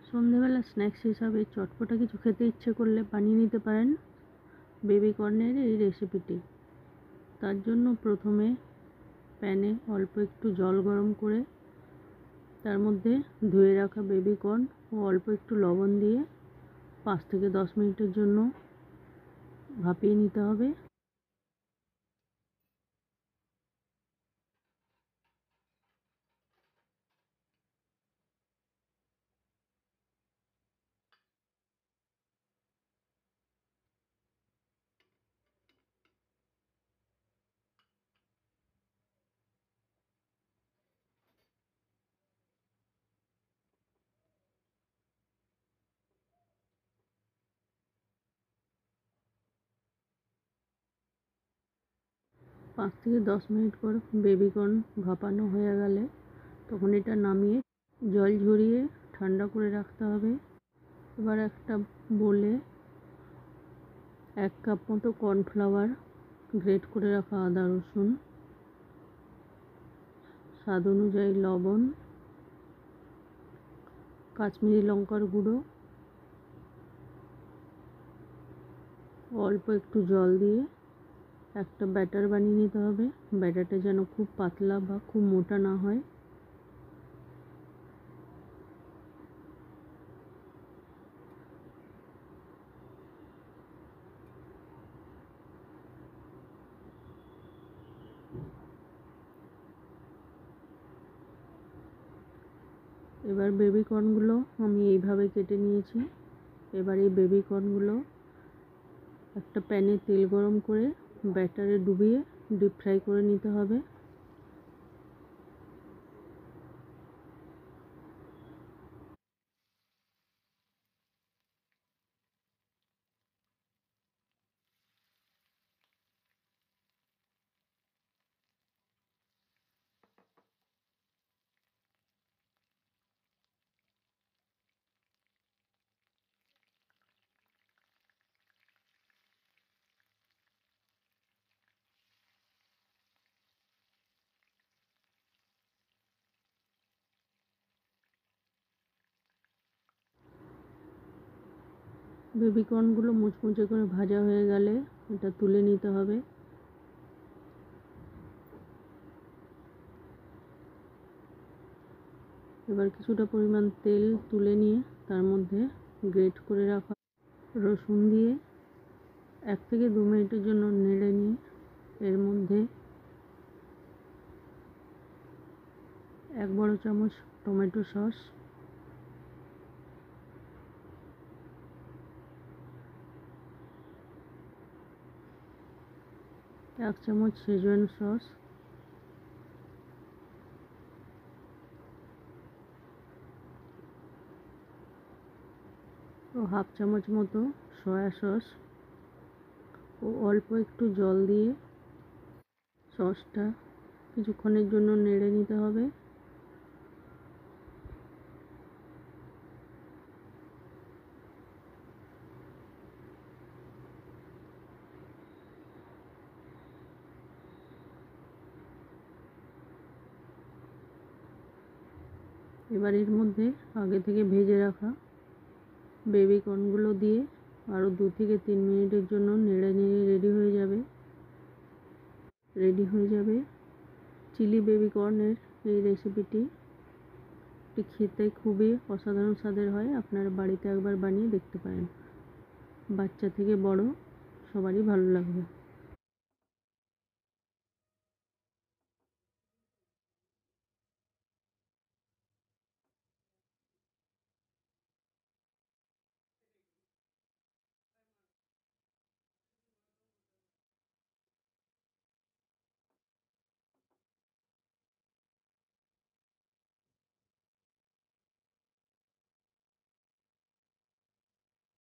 সন্ধেবেলা স্ন্যাক্স হিসাবে চটপটা কিছু খেতে ইচ্ছে করলে বানিয়ে নিতে পারেন বেবি কর্নের এই রেসিপিটি। তার জন্য প্রথমে প্যানে অল্প একটু জল গরম করে তার মধ্যে ধুয়ে রাখা বেবি কর্ন ও অল্প একটু লবণ দিয়ে 5 থেকে 10 মিনিটের জন্য ভাপিয়ে নিতে হবে। 5 থেকে 10 মিনিট পর বেবি কর্ন ভাপানো হয়ে গেলে তখন এটা নামিয়ে জল ঝরিয়ে ঠান্ডা করে রাখতে হবে। এবার একটা বোলে 1 কাপ মতো কর্নফ্লাওয়ার, গ্রেট করে রাখা আদা রসুন, স্বাদ অনুযায়ী লবণ, কাশ্মীরি লঙ্কার গুঁড়ো, অল্প একটু জল দিয়ে একটা ব্যাটার বানিয়ে নিতে হবে। ব্যাটারটা যেন খুব পাতলা বা খুব মোটা না হয়। এবার বেবি কর্নগুলো আমি এইভাবে কেটে নিয়েছি। এবার এই বেবি কর্নগুলো একটা প্যানে তেল গরম করে ব্যাটারে ডুবিয়ে ডিপ ফ্রাই করে নিতে হবে। বেবি কর্নগুলো মুচমুচে করে ভাজা হয়ে গেলে এটা তুলে নিতে হবে। এবার কিছুটা পরিমাণ তেল তুলে নিয়ে তার মধ্যে গ্রেট করে রাখা রসুন দিয়ে 1 থেকে 2 মিনিটের জন্য নেড়ে নিয়ে এর মধ্যে 1 বড় চামচ টমেটো সস, 1 চামচ শেজওয়ান সস ও হাফ চামচ মতো সয়া সস ও অল্প একটু জল দিয়ে সসটা কিছুক্ষণের জন্য নেড়ে নিতে হবে। এবার এর মধ্যে আগে থেকে ভেজে রাখা বেবি কর্নগুলো দিয়ে আরও 2 থেকে 3 মিনিটের জন্য নেড়ে নিয়ে রেডি হয়ে যাবে চিলি বেবি কর্নের এই রেসিপিটি। খেতে খুবই অসাধারণ স্বাদের হয়। আপনারা বাড়িতে একবার বানিয়ে দেখতে পারেন। বাচ্চা থেকে বড় সবারই ভালো লাগবে।